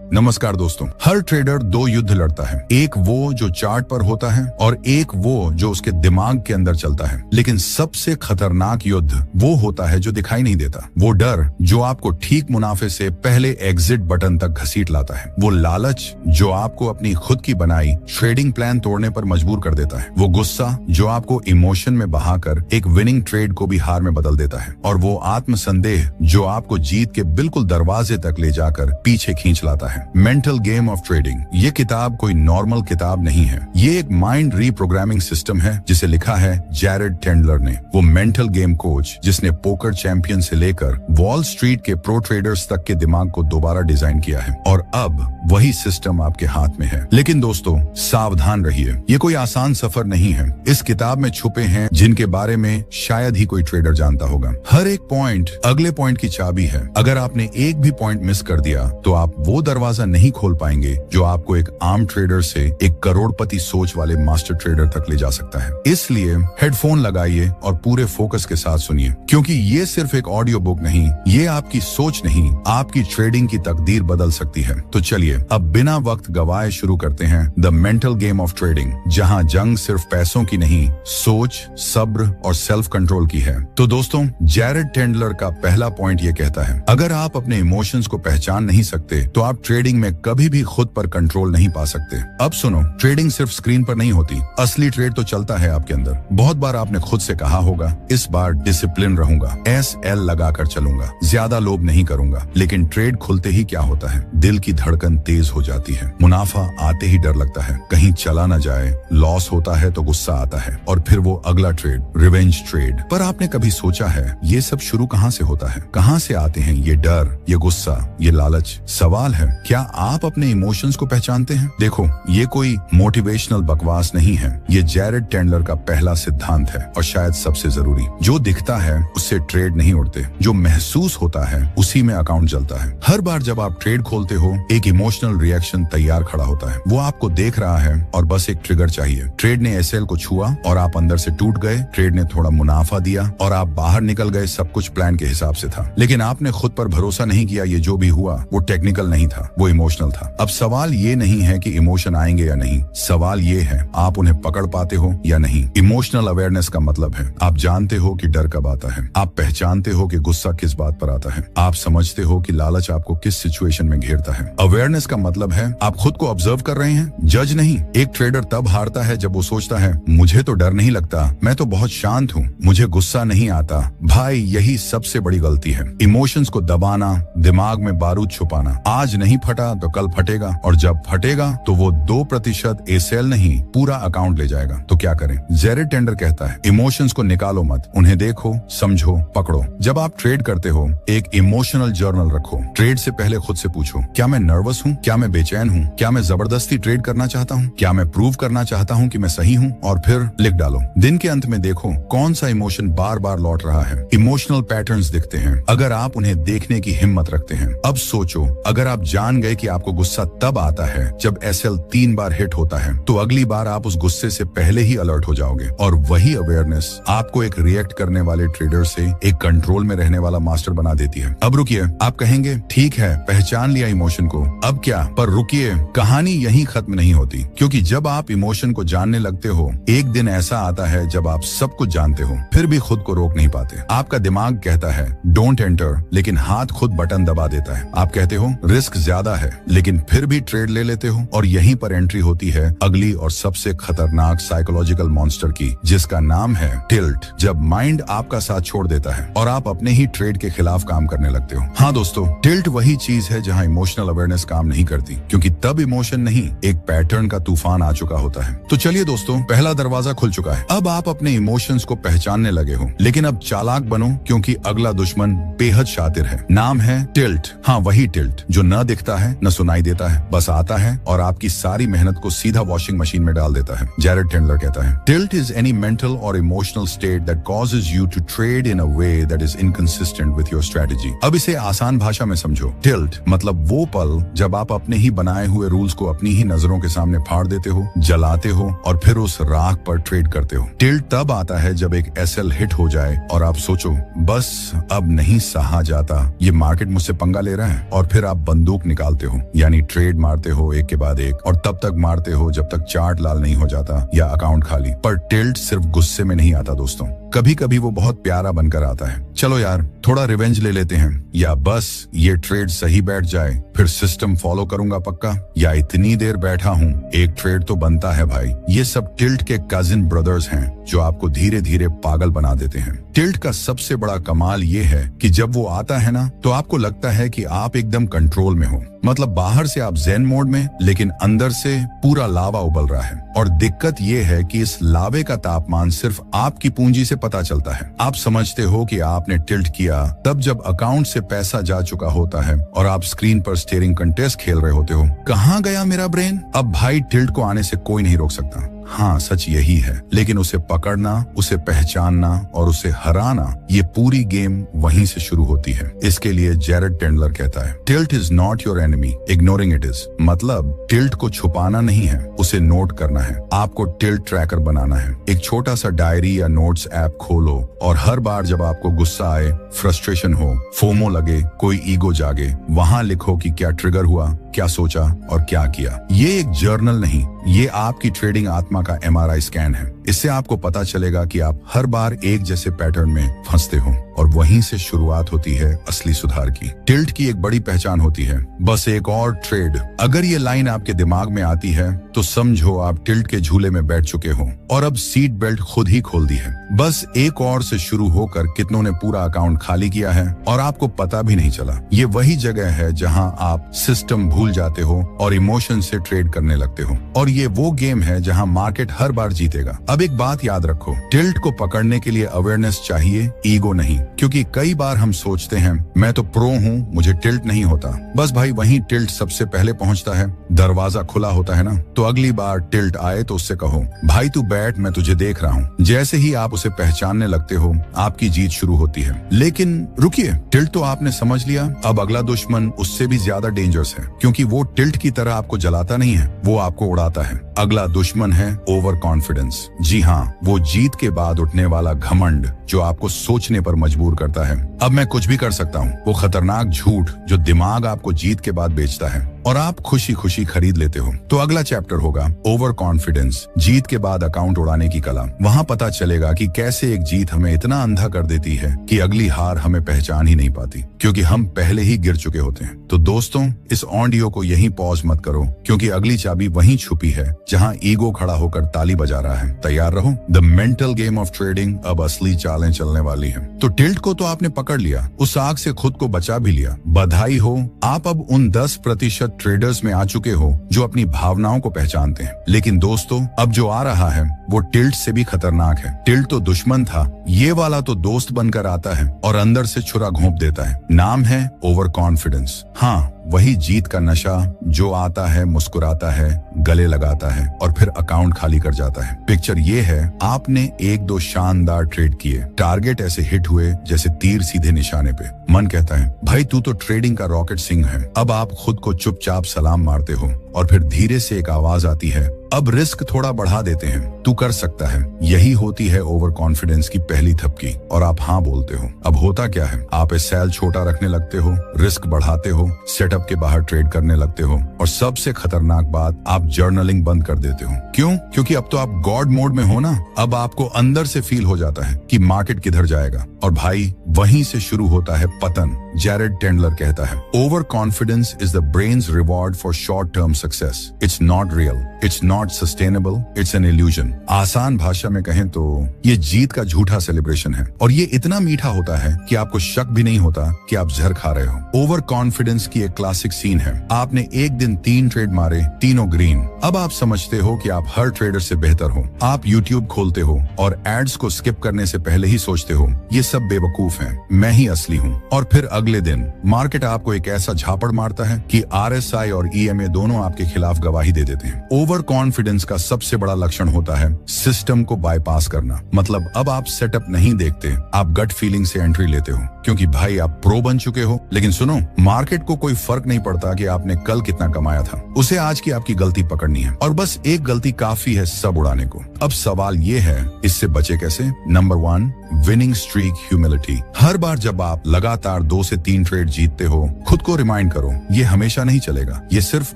नमस्कार दोस्तों। हर ट्रेडर दो युद्ध लड़ता है, एक वो जो चार्ट पर होता है और एक वो जो उसके दिमाग के अंदर चलता है। लेकिन सबसे खतरनाक युद्ध वो होता है जो दिखाई नहीं देता। वो डर जो आपको ठीक मुनाफे से पहले एग्जिट बटन तक घसीट लाता है। वो लालच जो आपको अपनी खुद की बनाई ट्रेडिंग प्लान तोड़ने पर मजबूर कर देता है। वो गुस्सा जो आपको इमोशन में बहाकर एक विनिंग ट्रेड को भी हार में बदल देता है। और वो आत्मसंदेह जो आपको जीत के बिल्कुल दरवाजे तक ले जाकर पीछे खींच लाता है। मेंटल गेम ऑफ ट्रेडिंग ये किताब कोई नॉर्मल किताब नहीं है। ये एक माइंड रीप्रोग्रामिंग सिस्टम है जिसे लिखा है जैरेड टेंडलर ने। वो मेंटल गेम कोच जिसने पोकर चैंपियन से लेकर वॉल स्ट्रीट के प्रो ट्रेडर्स तक के दिमाग को दोबारा डिजाइन किया है। और अब वही सिस्टम आपके हाथ में है। लेकिन दोस्तों सावधान रहिए, ये कोई आसान सफर नहीं है। इस किताब में छुपे हैं जिनके बारे में शायद ही कोई ट्रेडर जानता होगा। हर एक पॉइंट अगले पॉइंट की चाबी है। अगर आपने एक भी पॉइंट मिस कर दिया तो आप वो दरवाजा नहीं खोल पाएंगे जो आपको एक आम ट्रेडर से एक करोड़पति सोच वाले मास्टर ट्रेडर तक ले जा सकता है। इसलिए हेडफोन लगाइए और पूरे फोकस के साथ सुनिए, क्योंकि ये सिर्फ एक ऑडियो बुक नहीं, ये आपकी सोच नहीं, आपकी ट्रेडिंग की तकदीर बदल सकती है। तो चलिए अब बिना वक्त गवाए शुरू करते हैं the mental game of trading, जहां जंग सिर्फ पैसों की नहीं, सोच, सब्र और सेल्फ कंट्रोल की है। तो दोस्तों जैरेड टेंडलर का पहला पॉइंट ये कहता है, अगर आप अपने इमोशंस को पहचान नहीं सकते तो आप ट्रेडिंग में कभी भी खुद पर कंट्रोल नहीं पा सकते। अब सुनो, ट्रेडिंग सिर्फ स्क्रीन पर नहीं होती, असली ट्रेड तो चलता है आपके अंदर। बहुत बार आपने खुद से कहा होगा, इस बार डिसिप्लिन रहूंगा, SL लगाकर चलूंगा, ज्यादा लोभ नहीं करूंगा। लेकिन ट्रेड खुलते ही क्या होता है, दिल की धड़कन तेज हो जाती है, मुनाफा आते ही डर लगता है कहीं चला ना जाए, लॉस होता है तो गुस्सा आता है और फिर वो अगला ट्रेड, रिवेंज ट्रेड। पर आपने कभी सोचा है ये सब शुरू कहाँ से होता है? कहाँ से आते हैं ये डर, ये गुस्सा, ये लालच? सवाल है, क्या आप अपने इमोशंस को पहचानते हैं? देखो, ये कोई मोटिवेशनल बकवास नहीं है, ये जैरेड टेंडलर का पहला सिद्धांत है और शायद सबसे जरूरी। जो दिखता है उससे ट्रेड नहीं उड़ते, जो महसूस होता है उसी में अकाउंट चलता है। हर बार जब आप ट्रेड खोलते हो एक इमोशनल रिएक्शन तैयार खड़ा होता है। वो आपको देख रहा है और बस एक ट्रिगर चाहिए। ट्रेड ने SL को छुआ और आप अंदर से टूट गए, ट्रेड ने थोड़ा मुनाफा दिया और आप बाहर निकल गए। सब कुछ प्लान के हिसाब से था, लेकिन आपने खुद पर भरोसा नहीं किया। ये जो भी हुआ वो टेक्निकल नहीं था, वो इमोशनल था। अब सवाल ये नहीं है कि इमोशन आएंगे या नहीं, सवाल ये है आप उन्हें पकड़ पाते हो या नहीं। इमोशनल अवेयरनेस का मतलब है आप जानते हो कि डर कब आता है, आप पहचानते हो कि गुस्सा किस बात पर आता है, आप समझते हो कि लालच आपको किस सिचुएशन में घेरता है। अवेयरनेस का मतलब है आप खुद को ऑब्जर्व कर रहे हैं, जज नहीं। एक ट्रेडर तब हारता है जब वो सोचता है मुझे तो डर नहीं लगता, मैं तो बहुत शांत हूँ, मुझे गुस्सा नहीं आता। भाई यही सबसे बड़ी गलती है, इमोशंस को दबाना, दिमाग में बारूद छुपाना। आज नहीं फटा तो कल फटेगा, और जब फटेगा तो वो 2% SL नहीं पूरा अकाउंट ले जाएगा। तो क्या करें? जैरेड टेंडलर कहता है इमोशंस को निकालो मत, उन्हें देखो, समझो, पकड़ो। जब आप ट्रेड करते हो एक इमोशनल जर्नल रखो। ट्रेड से पहले खुद से पूछो, क्या मैं नर्वस हूँ, क्या मैं बेचैन हूँ, क्या मैं जबरदस्ती ट्रेड करना चाहता हूँ, क्या मैं प्रूव करना चाहता हूँ कि मैं सही हूँ? और फिर लिख डालो। दिन के अंत में देखो कौन सा इमोशन बार बार लौट रहा है। इमोशनल पैटर्न्स दिखते हैं अगर आप उन्हें देखने की हिम्मत रखते हैं। अब सोचो, अगर आप जान गए कि आपको गुस्सा तब आता है जब SL 3 बार हिट होता है, तो अगली बार आप उस गुस्से से पहले ही अलर्ट हो जाओगे। और वही अवेयरनेस आपको एक रिएक्ट करने वाले ट्रेडर से एक कंट्रोल में रहने वाला मास्टर बना देती है। अब रुकिए, आप कहेंगे ठीक है पहचान लिया इमोशन को, अब क्या? पर रुकिए, कहानी यहीं खत्म नहीं होती, क्योंकि जब आप इमोशन को जानने लगते हो एक दिन ऐसा आता है जब आप सब कुछ जानते हो फिर भी खुद को रोक नहीं पाते। आपका दिमाग कहता है डोंट एंटर, लेकिन हाथ खुद बटन दबा देता है। आप कहते हो रिस्क ज्यादा है, लेकिन फिर भी ट्रेड ले लेते हो। और यहीं पर एंट्री होती है अगली और सबसे खतरनाक साइकोलॉजिकल मॉन्स्टर की, जिसका नाम है टिल्ट। जब माइंड आपका साथ छोड़ देता है और आप अपने ही ट्रेड के खिलाफ काम करने लगते हो। हाँ दोस्तों, टिल्ट वही चीज है जहां इमोशनल अवेयरनेस काम नहीं करती, क्योंकि तब इमोशन नहीं एक पैटर्न का तूफान आ चुका होता है। तो चलिए दोस्तों, पहला दरवाजा खुल चुका है। अब आप अपने इमोशंस को पहचानने लगे हो, लेकिन अब चालाक बनो, क्योंकि अगला दुश्मन बेहद शातिर है। नाम है टिल्ट। हाँ, वही टिल्ट जो न दिखता है न सुनाई देता है, बस आता है और आपकी सारी मेहनत को सीधा वॉशिंग मशीन में डाल देता है। जैरेड टेंडलर कहता है टिल्ट इज एनी मेंटल और emotional state that causes you to trade in a way that is inconsistent with your strategy. अब इसे आसान भाषा में समझो। टिल्ट मतलब वो पल जब आप अपने ही बनाए हुए रूल्स को अपनी ही नजरों के सामने फाड़ देते हो, जलाते हो और फिर उस राख पर ट्रेड करते हो। टिल्ट तब आता है जब एक SL हिट हो जाए और आप सोचो बस अब नहीं सहा जाता, ये मार्केट मुझसे पंगा ले रहा है, और फिर आप बंदूक निकाल निकालते हो, यानी ट्रेड मारते हो एक के बाद एक और तब तक मारते हो जब तक चार्ट लाल नहीं हो जाता या अकाउंट खाली। पर टिल्ट सिर्फ गुस्से में नहीं आता दोस्तों, कभी कभी वो बहुत प्यारा बनकर आता है। चलो यार थोड़ा रिवेंज ले लेते हैं, या बस ये ट्रेड सही बैठ जाए फिर सिस्टम फॉलो करूंगा पक्का, या इतनी देर बैठा हूँ एक ट्रेड तो बनता है भाई। ये सब टिल्ट के कजिन ब्रदर्स हैं जो आपको धीरे धीरे पागल बना देते हैं। टिल्ट का सबसे बड़ा कमाल ये है कि जब वो आता है ना तो आपको लगता है कि आप एकदम कंट्रोल में हो, मतलब बाहर से आप ज़ेन मोड में लेकिन अंदर से पूरा लावा उबल रहा है। और दिक्कत ये है कि इस लावे का तापमान सिर्फ आपकी पूंजी से पता चलता है। आप समझते हो कि आपने टिल्ट किया तब जब अकाउंट से पैसा जा चुका होता है और आप स्क्रीन पर स्टीयरिंग कंटेस्ट खेल रहे होते हो। कहाँ गया मेरा ब्रेन? अब भाई टिल्ट को आने से कोई नहीं रोक सकता। हाँ सच यही है, लेकिन उसे पकड़ना, उसे पहचानना और उसे हराना, ये पूरी गेम वहीं से शुरू होती है। इसके लिए जैरेड टेंडलर कहता है, tilt is not your enemy, ignoring it is. मतलब टिल्ट को छुपाना नहीं है, उसे नोट करना है। आपको टिल्ट ट्रैकर बनाना है। एक छोटा सा डायरी या नोट्स ऐप खोलो और हर बार जब आपको गुस्सा आए, फ्रस्ट्रेशन हो, फोमो लगे, कोई ईगो जागे, वहां लिखो कि क्या ट्रिगर हुआ, क्या सोचा और क्या किया। ये एक जर्नल नहीं, ये आपकी ट्रेडिंग आत्मा का MRI स्कैन है। इससे आपको पता चलेगा कि आप हर बार एक जैसे पैटर्न में फंसते हो और वहीं से शुरुआत होती है असली सुधार की। टिल्ट की एक बड़ी पहचान होती है, बस एक और ट्रेड। अगर ये लाइन आपके दिमाग में आती है तो समझो आप टिल्ट के झूले में बैठ चुके हो और अब सीट बेल्ट खुद ही खोल दी है। बस एक और से शुरू होकर कितनों ने पूरा अकाउंट खाली किया है और आपको पता भी नहीं चला। ये वही जगह है जहां आप सिस्टम भूल जाते हो और इमोशन से ट्रेड करने लगते हो। और ये वो गेम है जहां मार्केट हर बार जीतेगा। अब एक बात याद रखो, टिल्ट को पकड़ने के लिए अवेयरनेस चाहिए, ईगो नहीं। क्योंकि कई बार हम सोचते हैं मैं तो प्रो हूँ, मुझे टिल्ट नहीं होता। बस भाई वहीं टिल्ट सबसे पहले पहुंचता है। दरवाजा खुला होता है ना, तो अगली बार टिल्ट आए तो उससे कहो, भाई तू बैठ, मैं तुझे देख रहा हूँ। जैसे ही आप उसे पहचानने लगते हो, आपकी जीत शुरू होती है। लेकिन रुकिए, टिल्ट तो आपने समझ लिया, अब अगला दुश्मन उससे भी ज्यादा डेंजरस है, क्योंकि वो टिल्ट की तरह आपको जलाता नहीं है, वो आपको उड़ाता है। अगला दुश्मन है ओवर कॉन्फिडेंस। जी हाँ, वो जीत के बाद उठने वाला घमंड जो आपको सोचने पर मजबूर करता है, अब मैं कुछ भी कर सकता हूँ। वो खतरनाक झूठ जो दिमाग आपको जीत के बाद बेचता है और आप खुशी खुशी खरीद लेते हो। तो अगला चैप्टर होगा ओवर कॉन्फिडेंस, जीत के बाद अकाउंट उड़ाने की कला। वहाँ पता चलेगा कि कैसे एक जीत हमें इतना अंधा कर देती है कि अगली हार हमें पहचान ही नहीं पाती, क्योंकि हम पहले ही गिर चुके होते हैं। तो दोस्तों, इस ऑडियो को यहीं पॉज मत करो, क्योंकि अगली चाबी वहीं छुपी है जहाँ ईगो खड़ा होकर ताली बजा रहा है। तैयार रहो, the mental game of trading अब असली चालें चलने वाली है। तो टिल्ट को तो आपने पकड़ लिया, उस आग से खुद को बचा भी लिया, बधाई हो। आप अब उन 10% ट्रेडर्स में आ चुके हो जो अपनी भावनाओं को पहचानते हैं। लेकिन दोस्तों, अब जो आ रहा है वो टिल्ट से भी खतरनाक है। टिल्ट तो दुश्मन था, ये वाला तो दोस्त बनकर आता है और अंदर से छुरा घोंप देता है। नाम है ओवर कॉन्फिडेंस। हाँ, वही जीत का नशा जो आता है, मुस्कुराता है, गले लगाता है और फिर अकाउंट खाली कर जाता है। पिक्चर ये है, आपने 1-2 शानदार ट्रेड किए, टारगेट ऐसे हिट हुए जैसे तीर सीधे निशाने पे। मन कहता है भाई तू तो ट्रेडिंग का रॉकेट सिंह है। अब आप खुद को चुपचाप सलाम मारते हो और फिर धीरे से एक आवाज आती है, अब रिस्क थोड़ा बढ़ा देते हैं, तू कर सकता है। यही होती है ओवर कॉन्फिडेंस की पहली थपकी और आप हाँ बोलते हो। अब होता क्या है, आप इस सेल छोटा रखने लगते हो, रिस्क बढ़ाते हो, सेटअप के बाहर ट्रेड करने लगते हो और सबसे खतरनाक बात, आप जर्नलिंग बंद कर देते हो। क्यों? क्योंकि अब तो आप गॉड मोड में हो ना। अब आपको अंदर से फील हो जाता है कि मार्केट किधर जाएगा और भाई वहीं से शुरू होता है पतन। जैरेड टेंडलर कहता है, over confidence is the brains reward for short term success. It's not real, it's not sustainable, it's an illusion. आसान भाषा में कहें तो ये जीत का झूठा सेलिब्रेशन है और ये इतना मीठा होता है कि आपको शक भी नहीं होता कि आप जहर खा रहे हो। ओवर कॉन्फिडेंस की एक क्लासिक सीन है, आपने एक दिन 3 ट्रेड मारे, तीनों ग्रीन। अब आप समझते हो कि आप हर ट्रेडर से बेहतर हो। आप यूट्यूब खोलते हो और एड्स को स्किप करने से पहले ही सोचते हो ये सब बेवकूफ हैं, मैं ही असली हूँ। और फिर अगले दिन मार्केट आपको एक ऐसा झापड़ मारता है कि RSI और EMA दोनों आपके खिलाफ गवाही दे देते हैं। ओवर कॉन्फिडेंस का सबसे बड़ा लक्षण होता है सिस्टम को बाईपास करना। मतलब अब आप सेटअप नहीं देखते, आप गट फीलिंग से एंट्री लेते हो। क्योंकि भाई आप प्रो बन चुके हो। लेकिन सुनो, मार्केट को कोई फर्क नहीं पड़ता कि आपने कल कितना कमाया था, उसे आज की आपकी गलती पकड़नी है और बस एक गलती काफी है सब उड़ाने को। अब सवाल ये है, इससे बचे कैसे? Number 1, winning streak humility. हर बार जब आप लगातार 2 से 3 ट्रेड जीतते हो, खुद को रिमाइंड करो, ये हमेशा नहीं चलेगा, ये सिर्फ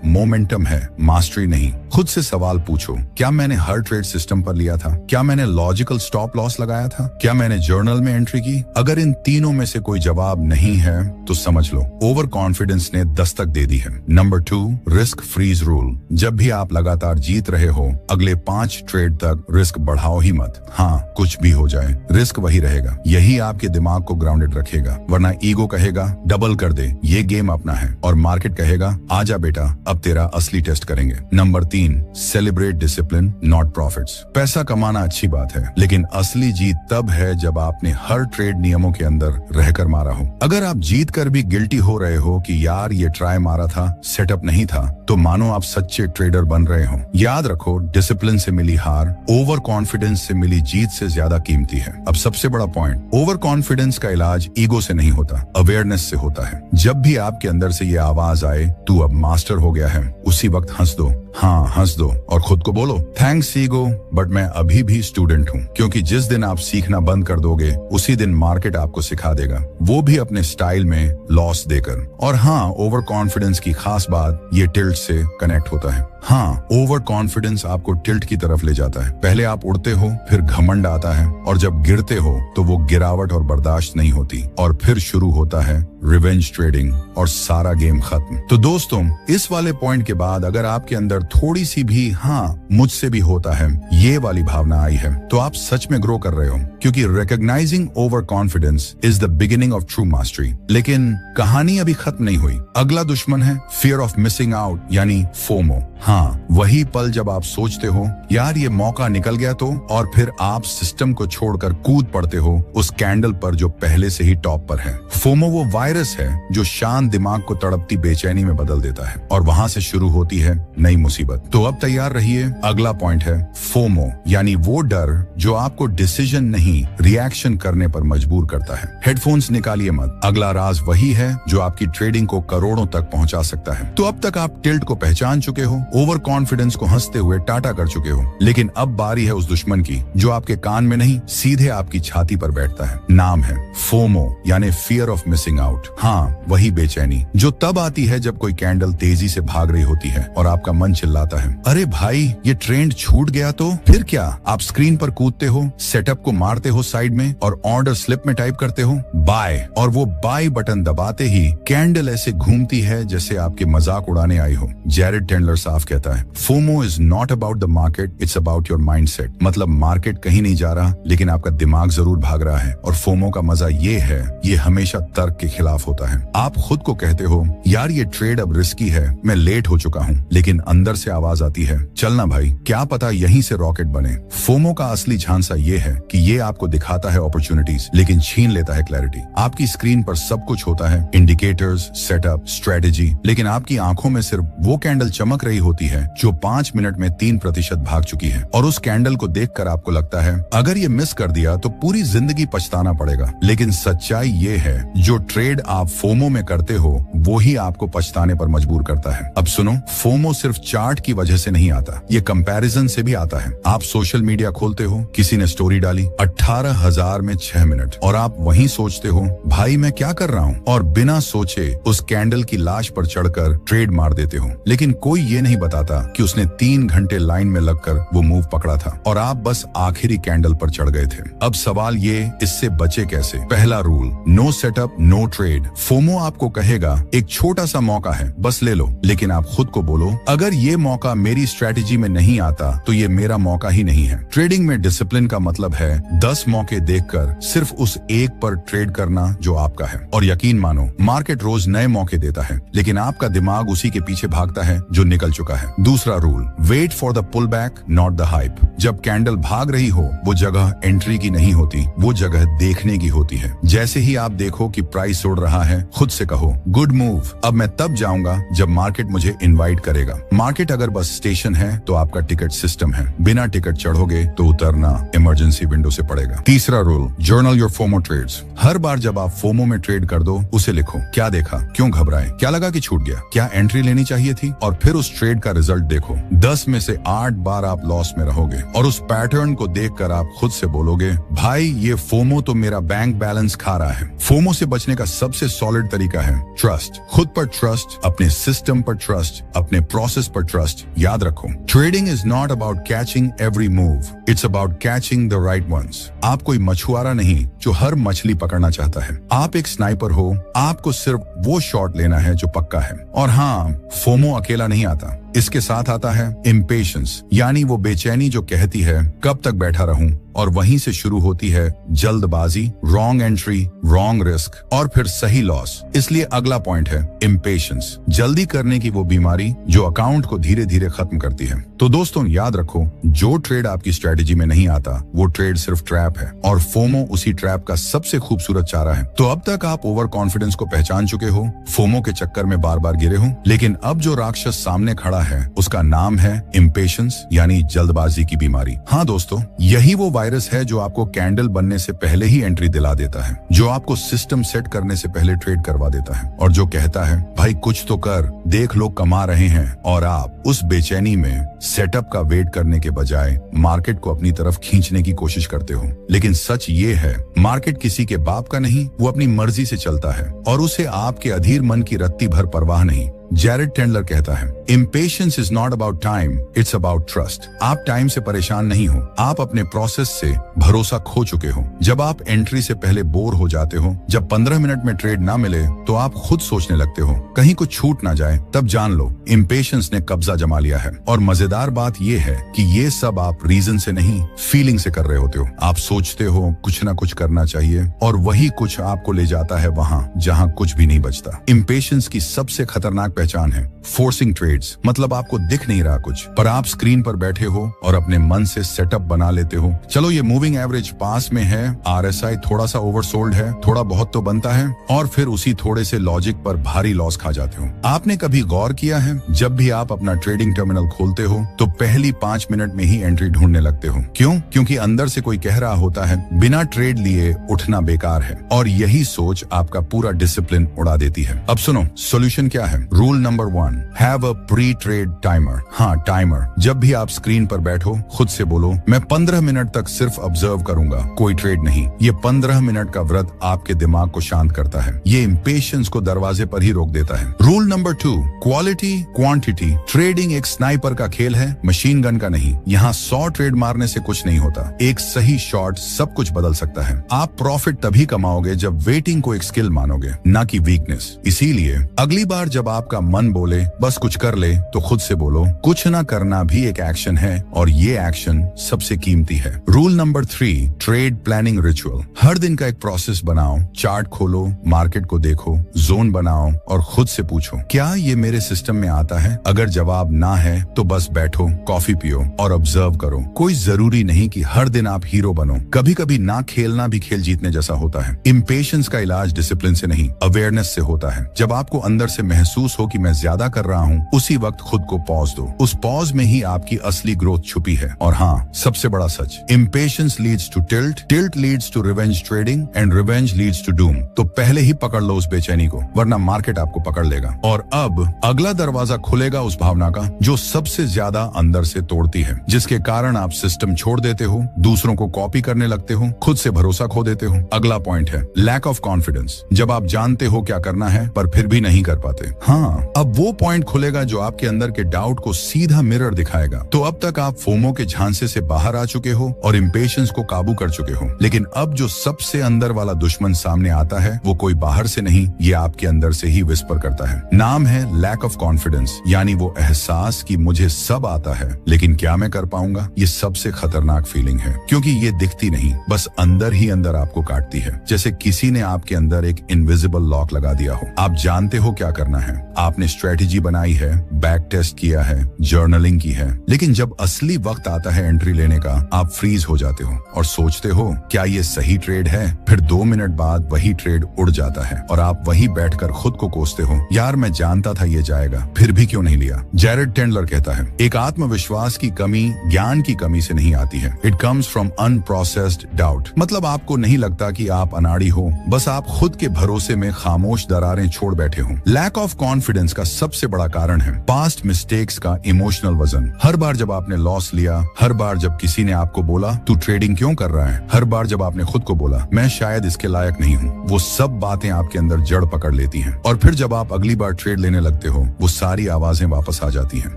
मोमेंटम है, मास्टरी नहीं। खुद से सवाल पूछो, क्या मैंने हर ट्रेड सिस्टम पर लिया था? क्या मैंने लॉजिकल स्टॉप लॉस लगाया था? क्या मैंने जर्नल में एंट्री की? अगर इन तीनों में से कोई जवाब नहीं है तो समझ लो ओवर कॉन्फिडेंस ने दस्तक दे दी है। Number 2, risk freeze rule. जब भी आप लगातार जीत रहे हो, अगले 5 ट्रेड तक रिस्क बढ़ाओ ही मत। हाँ, कुछ भी हो जाए, रिस्क वही रहेगा। यही आपके दिमाग को ग्राउंडेड रखेगा, वरना ईगो कहेगा डबल कर दे, ये गेम अपना है, और मार्केट कहेगा आजा बेटा, अब तेरा असली टेस्ट करेंगे। Number 3, celebrate discipline not profits. पैसा कमाना अच्छी बात है, लेकिन असली जीत तब है जब आपने हर ट्रेड नियमों के अंदर रहकर मारा हो। अगर आप जीत कर भी गिल्टी हो रहे हो कि यार ये ट्राई मारा था, सेटअप नहीं था, तो मानो आप सच्चे ट्रेडर बन रहे हो। याद रखो, डिसिप्लिन से मिली हार ओवर कॉन्फिडेंस से मिली जीत से ज्यादा कीमती है। अब सबसे बड़ा पॉइंट, ओवर कॉन्फिडेंस का इलाज ईगो से नहीं होता, अवेयरनेस से होता है। जब भी आपके अंदर से ये आवाज आए तू अब मास्टर हो गया है, उसी वक्त हंस दो। हाँ, हंस दो और खुद को बोलो थैंक्स ईगो, बट मैं अभी भी स्टूडेंट हूँ। क्योंकि जिस दिन आप सीखना बंद कर दोगे, उसी दिन मार्केट आपको सिखा देगा, वो भी अपने स्टाइल में लॉस देकर। और हाँ, ओवर कॉन्फिडेंस की खास बात ये टिल्ट से कनेक्ट होता है। हाँ, ओवर कॉन्फिडेंस आपको टिल्ट की तरफ ले जाता है। पहले आप उड़ते हो, फिर घमंड आता है, और जब गिरते हो तो वो गिरावट और बर्दाश्त नहीं होती, और फिर शुरू होता है रिवेंज ट्रेडिंग और सारा गेम खत्म। तो दोस्तों, इस वाले पॉइंट के बाद अगर आपके अंदर थोड़ी सी भी हाँ मुझसे भी होता है ये वाली भावना आई है, तो आप सच में ग्रो कर रहे हो, क्योंकि recognising over confidence is the beginning of true mastery. लेकिन कहानी अभी खत्म नहीं हुई। अगला दुश्मन है फियर ऑफ मिसिंग आउट, यानी फोमो। हाँ, वही पल जब आप सोचते हो यार ये मौका निकल गया तो, और फिर आप सिस्टम को छोड़कर कूद पड़ते हो उस कैंडल पर जो पहले से ही टॉप पर है। फोमो वो वायरस है जो शांत दिमाग को तड़पती बेचैनी में बदल देता है, और वहां से शुरू होती है नई मुसीबत। तो अब तैयार रहिए, अगला पॉइंट है फोमो, यानी वो डर जो आपको डिसीजन नहीं रिएक्शन करने पर मजबूर करता है। हेडफोन्स निकालिए मत, अगला राज वही है जो आपकी ट्रेडिंग को करोड़ों तक पहुंचा सकता है। तो अब तक आप टिल्ट को पहचान चुके हो, ओवर कॉन्फिडेंस को हंसते हुए टाटा कर चुके हो, लेकिन अब बारी है उस दुश्मन की जो आपके कान में नहीं सीधे आपकी छाती पर बैठता है। नाम है फोमो, यानी फियर ऑफ मिसिंग आउट। हाँ, वही बेचैनी जो तब आती है जब कोई कैंडल तेजी से भाग रही होती है और आपका मन चिल्लाता है अरे भाई ये ट्रेंड छूट गया तो। फिर क्या, आप स्क्रीन पर कूदते हो, सेटअप को मारते हो साइड में और ऑर्डर स्लिप में टाइप करते हो बाय, और वो बाय बटन दबाते ही कैंडल ऐसे घूमती है जैसे आपके मजाक उड़ाने आई हो। जैरेड टेंडलर साफ कहता है FOMO is not about the market, it's about your mindset. मतलब मार्केट कहीं नहीं जा रहा, लेकिन आपका दिमाग जरूर भाग रहा है। और फोमो का मजा ये है, ये हमेशा तर्क के खिलाफ होता है। आप खुद को कहते हो यार ये ट्रेड अब रिस्की है, मैं लेट हो चुका हूँ, लेकिन अंदर से आवाज आती है चलना भाई, क्या पता यहीं से रॉकेट बने। फोमो का असली झांसा ये है कि ये आपको दिखाता है अपॉर्चुनिटीज, लेकिन छीन लेता है क्लैरिटी। आपकी स्क्रीन पर सब कुछ होता है, इंडिकेटर्स, सेटअप, स्ट्रेटेजी, लेकिन आपकी आंखों में सिर्फ वो कैंडल चमक रही होती है जो 5 मिनट में 3% भाग चुकी है। और उस कैंडल को देखकर आपको लगता है अगर ये मिस कर दिया तो पूरी जिंदगी पछताना पड़ेगा। लेकिन सच्चाई ये है, जो ट्रेड आप फोमो में करते हो वो ही आपको पछताने पर मजबूर करता है। अब सुनो, फोमो सिर्फ चार्ट की वजह से नहीं आता, ये कंपैरिजन से भी आता है। आप सोशल मीडिया खोलते हो, किसी ने स्टोरी डाली 18,000 में 6 मिनट, और आप वहीं सोचते हो भाई मैं क्या कर रहा हूँ, और बिना सोचे उस कैंडल की लाश पर चढ़कर ट्रेड मार देते हो। लेकिन कोई ये नहीं बताता कि उसने 3 घंटे लाइन में लगकर वो मूव पकड़ा था और आप बस आखिरी कैंडल पर चढ़ गए थे। अब सवाल ये, इससे बचे कैसे? पहला rule, no setup no trade. FOMO आपको कहेगा एक छोटा सा मौका है, बस ले लो, लेकिन आप खुद को बोलो अगर ये मौका मेरी स्ट्रेटेजी में नहीं आता तो ये मेरा मौका ही नहीं है। ट्रेडिंग में डिसिप्लिन का मतलब है 10 मौके देखकर सिर्फ उस एक पर ट्रेड करना जो आपका है। और यकीन मानो, मार्केट रोज नए मौके देता है, लेकिन आपका दिमाग उसी के पीछे भागता है जो निकल चुका चुका है। दूसरा rule, wait for the pull back not the hype. जब कैंडल भाग रही हो वो जगह एंट्री की नहीं होती, वो जगह देखने की होती है। जैसे ही आप देखो कि प्राइस उड़ रहा है, खुद से कहो गुड मूव, अब मैं तब जाऊंगा जब मार्केट मुझे इनवाइट करेगा। मार्केट अगर बस स्टेशन है तो आपका टिकट सिस्टम है, बिना टिकट चढ़ोगे तो उतरना इमरजेंसी विंडो से पड़ेगा। तीसरा rule, journal your FOMO trades. हर बार जब आप फोमो में ट्रेड कर दो उसे लिखो, क्या देखा, क्यों घबराए, क्या लगा कि छूट गया, क्या एंट्री लेनी चाहिए थी, और फिर उस ट्रेड का रिजल्ट देखो। 10 में से 8 बार आप लॉस में रहोगे और उस पैटर्न को देखकर आप खुद से बोलोगे भाई ये फोमो तो मेरा बैंक बैलेंस खा रहा है। फोमो से बचने का सबसे सॉलिड तरीका है ट्रस्ट। खुद पर ट्रस्ट, अपने सिस्टम पर ट्रस्ट, अपने प्रोसेस पर ट्रस्ट। याद रखो, trading is not about catching every move, it's about catching the right ones. आप कोई मछुआरा नहीं जो हर मछली पकड़ना चाहता है, आप एक स्नाइपर हो। आपको सिर्फ वो शॉट लेना है जो पक्का है। और हाँ, फोमो अकेला नहीं आता, इसके साथ आता है इम्पेशंस, यानी वो बेचैनी जो कहती है कब तक बैठा रहूं, और वहीं से शुरू होती है जल्दबाजी, रॉन्ग एंट्री, रॉन्ग रिस्क और फिर सही लॉस। इसलिए अगला पॉइंट है इम्पेशंस, जल्दी करने की वो बीमारी जो अकाउंट को धीरे धीरे खत्म करती है। तो दोस्तों याद रखो, जो ट्रेड आपकी स्ट्रेटेजी में नहीं आता वो ट्रेड सिर्फ ट्रैप है, और फोमो उसी ट्रैप का सबसे खूबसूरत चारा है। तो अब तक आप ओवर कॉन्फिडेंस को पहचान चुके हो, फोमो के चक्कर में बार बार गिरे हो, लेकिन अब जो राक्षस सामने खड़ा है उसका नाम है इम्पेशंस, यानी जल्दबाजी की बीमारी। हाँ दोस्तों, यही वो वायरस है जो आपको कैंडल बनने से पहले ही एंट्री दिला देता है, जो आपको सिस्टम सेट करने से पहले ट्रेड करवा देता है, और जो कहता है भाई कुछ तो कर, देख लोग कमा रहे हैं, और आप उस बेचैनी में सेटअप का वेट करने के बजाय मार्केट को अपनी तरफ खींचने की कोशिश करते हो। लेकिन सच ये है, मार्केट किसी के बाप का नहीं, वो अपनी मर्जी से चलता है, और उसे आपके अधीर मन की रत्ती भर परवाह नहीं। जैरेड टेंडलर कहता है, impatience is not about time, it's about trust. आप टाइम से परेशान नहीं हो, आप अपने प्रोसेस से भरोसा खो चुके हो। जब आप एंट्री से पहले बोर हो जाते हो, जब 15 मिनट में ट्रेड ना मिले तो आप खुद सोचने लगते हो कहीं कुछ छूट ना जाए, तब जान लो इम्पेशंस ने कब्जा जमा लिया है। और मजेदार बात ये है कि ये सब आप रीजन से नहीं, फीलिंग से कर रहे होते हो। आप सोचते हो कुछ ना कुछ करना चाहिए, और वही कुछ आपको ले जाता है वहां जहां कुछ भी नहीं बचता। इम्पेशंस की सबसे खतरनाक पहचान है फोर्सिंग ट्रेड्स, मतलब आपको दिख नहीं रहा कुछ, पर आप स्क्रीन पर बैठे हो और अपने मन से सेटअप बना लेते हो। चलो ये मूविंग एवरेज पास में है, RSI थोड़ा सा ओवरसोल्ड है, थोड़ा बहुत तो बनता है, और फिर उसी थोड़े से लॉजिक पर भारी लॉस खा जाते हो। आपने कभी गौर किया है, जब भी आप अपना ट्रेडिंग टर्मिनल खोलते हो तो पहली 5 मिनट में ही एंट्री ढूंढने लगते हो। क्यों? क्योंकि अंदर से कोई कह रहा होता है बिना ट्रेड लिए उठना बेकार है, और यही सोच आपका पूरा डिसिप्लिन उड़ा देती है। अब सुनो, सोल्यूशन क्या है। Rule number 1, have a pre trade timer. हाँ, टाइमर। जब भी आप स्क्रीन पर बैठो, खुद से बोलो मैं 15 मिनट तक सिर्फ ऑब्जर्व करूंगा, कोई ट्रेड नहीं। ये 15 मिनट का व्रत आपके दिमाग को शांत करता है, ये इम्पेशंस को दरवाजे पर ही रोक देता है। Rule number 2, quality quantity. Trading एक स्नाइपर का खेल है, मशीन गन का नहीं। यहाँ 100 ट्रेड मारने से कुछ नहीं होता, एक सही शॉट सब कुछ बदल सकता है। आप प्रॉफिट तभी कमाओगे जब वेटिंग को एक स्किल मानोगे, ना कि वीकनेस। इसीलिए अगली बार जब आपका मन बोले बस कुछ कर ले, तो खुद से बोलो कुछ ना करना भी एक एक्शन है, और ये एक्शन सबसे कीमती है। Rule number 3, trade planning ritual. हर दिन का एक प्रोसेस बनाओ, चार्ट खोलो, मार्केट को देखो, जोन बनाओ, और खुद से पूछो क्या ये मेरे सिस्टम में आता है। अगर जवाब ना है तो बस बैठो, कॉफी पियो और ऑब्जर्व करो। कोई जरूरी नहीं कि हर दिन आप हीरो बनो, कभी कभी ना खेलना भी खेल जीतने जैसा होता है। इम्पेशंस का इलाज डिसिप्लिन से नहीं, अवेयरनेस से होता है। जब आपको अंदर से महसूस हो कि मैं ज्यादा कर रहा हूँ, उसी वक्त खुद को पॉज दो। उस पॉज में ही आपकी असली ग्रोथ छुपी है। और हाँ, सबसे बड़ा सच, impatience leads to tilt, tilt leads to revenge trading, and revenge leads to doom. तो पहले ही पकड़ लो उस बेचैनी को, वरना मार्केट आपको पकड़ लेगा। और अब अगला दरवाजा खुलेगा उस भावना का जो सबसे ज्यादा अंदर से तोड़ती है, जिसके कारण आप सिस्टम छोड़ देते हो, दूसरों को कॉपी करने लगते हो, खुद से भरोसा खो देते हो। अगला पॉइंट है लैक ऑफ कॉन्फिडेंस। जब आप जानते हो क्या करना है पर फिर भी नहीं कर पाते। हाँ, अब वो पॉइंट खुलेगा जो आपके अंदर के डाउट को सीधा मिरर दिखाएगा। तो अब तक आप फोमो के झांसे से बाहर आ चुके हो और इम्पेशंस को काबू कर चुके हो, लेकिन अब जो सबसे अंदर वाला दुश्मन सामने आता है वो कोई बाहर से नहीं, ये आपके अंदर से ही विस्पर करता है। नाम है लैक ऑफ कॉन्फिडेंस, यानी वो एहसास कि मुझे सब आता है लेकिन क्या मैं कर पाऊंगा। ये सबसे खतरनाक फीलिंग है, क्योंकि ये दिखती नहीं, बस अंदर ही अंदर आपको काटती है, जैसे किसी ने आपके अंदर एक इनविजिबल लॉक लगा दिया हो। आप जानते हो क्या करना है, आपने स्ट्रेटेजी बनाई है, बैक टेस्ट किया है, जर्नलिंग की है, लेकिन जब असली वक्त आता है एंट्री लेने का, आप फ्रीज हो जाते हो और सोचते हो क्या ये सही ट्रेड है। फिर 2 मिनट बाद वही ट्रेड उड़ जाता है और आप वही बैठकर खुद को कोसते हो, यार मैं जानता था ये जाएगा, फिर भी क्यों नहीं लिया। जैरेड टेंडलर कहता है, एक आत्मविश्वास की कमी ज्ञान की कमी से नहीं आती है, it comes from unprocessed doubt. मतलब आपको नहीं लगता कि आप अनाड़ी हो, बस आप खुद के भरोसे में खामोश दरारें छोड़ बैठे हो। लैक ऑफ कॉन्फिडेंस का सबसे बड़ा कारण है पास्ट मिस्टेक्स का इमोशनल वजन। हर बार जब आपने लॉस लिया, हर बार जब किसी ने आपको बोला तू ट्रेडिंग क्यों कर रहा है, हर बार जब आपने खुद को बोला मैं शायद इसके लायक नहीं हूँ, वो सब बातें आपके अंदर जड़ पकड़ लेती हैं। और फिर जब आप अगली बार ट्रेड लेने लगते हो, वो सारी आवाजें वापस आ जाती हैं।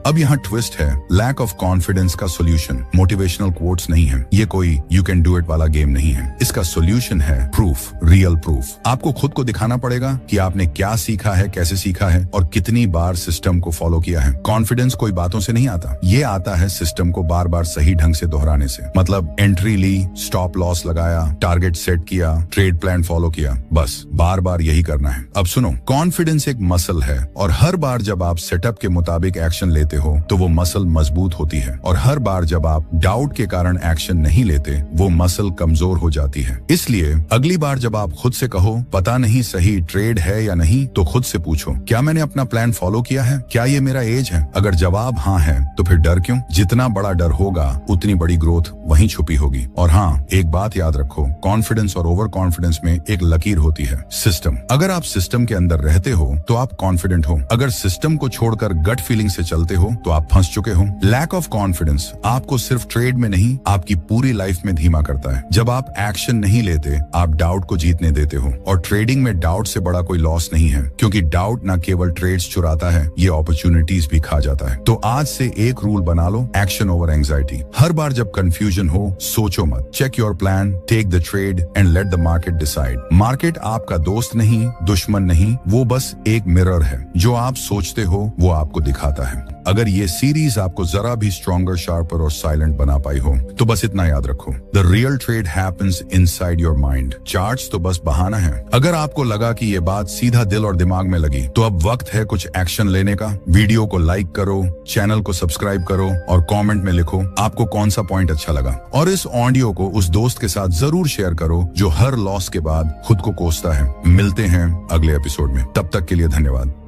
अब यहाँ ट्विस्ट है, लैक ऑफ कॉन्फिडेंस का सोल्यूशन मोटिवेशनल कोट्स नहीं है, ये कोई यू कैन डू इट वाला गेम नहीं है। इसका सोल्यूशन है प्रूफ, रियल प्रूफ। आपको खुद को दिखाना पड़ेगा कि आपने क्या सीखा है, कैसे सीखा है और कितनी बार सिस्टम को फॉलो किया है। कॉन्फिडेंस कोई बातों से नहीं आता, ये आता है सिस्टम को बार बार सही ढंग से दोहराने से। मतलब एंट्री ली, स्टॉप लॉस लगाया, टारगेट सेट किया, ट्रेड प्लान फॉलो किया, बस बार बार यही करना है। अब सुनो, कॉन्फिडेंस एक मसल है और हर बार जब आप सेटअप के मुताबिक एक्शन लेते हो तो वो मसल मजबूत होती है, और हर बार जब आप डाउट के कारण एक्शन नहीं लेते वो मसल कमजोर हो जाती है। इसलिए अगली बार जब आप खुद से कहो पता नहीं सही ट्रेड है या नहीं, तो खुद से पूछो क्या मैंने अपना प्लान फॉलो किया है, क्या ये मेरा एज है। अगर जवाब हाँ है तो फिर डर क्यों। जितना बड़ा डर होगा उतनी बड़ी ग्रोथ वहीं छुपी होगी। और हाँ, एक बात याद रखो, कॉन्फिडेंस और ओवर कॉन्फिडेंस में एक लकीर होती है, सिस्टम। अगर आप सिस्टम के अंदर रहते हो तो आप कॉन्फिडेंट हो, अगर सिस्टम को छोड़कर गट फीलिंग से चलते हो तो आप फंस चुके हो। लैक ऑफ कॉन्फिडेंस आपको सिर्फ ट्रेड में नहीं, आपकी पूरी लाइफ में धीमा करता है। जब आप एक्शन नहीं लेते, आप डाउट को जीतने देते हो, और ट्रेडिंग में डाउट से बड़ा कोई लॉस नहीं है, क्योंकि डाउट न केवल ट्रेड्स चुराता है, ये अपॉर्चुनिटीज भी खा जाता है। तो आज से एक रूल बना लो, एक्शन ओवर एंजाइटी। हर बार जब कंफ्यूजन हो, सोचो मत, check your plan, take the trade and let the market decide. Market आपका दोस्त नहीं, दुश्मन नहीं, वो बस एक मिरर है। जो आप सोचते हो वो आपको दिखाता है। अगर ये सीरीज आपको जरा भी स्ट्रॉन्गर, शार्पर और साइलेंट बना पाई हो तो बस इतना याद रखो, the real trade happens inside your mind. Charts तो बस बहाना है। अगर आपको लगा कि ये बात सीधा दिल और दिमाग में लगी तो अब वक्त है कुछ एक्शन लेने का। वीडियो को लाइक करो, चैनल को सब्सक्राइब करो और कमेंट में लिखो आपको कौन सा पॉइंट अच्छा लगा। और इस ऑडियो को उस दोस्त के साथ जरूर शेयर करो जो हर लॉस के बाद खुद को कोसता है। मिलते हैं अगले एपिसोड में, तब तक के लिए धन्यवाद।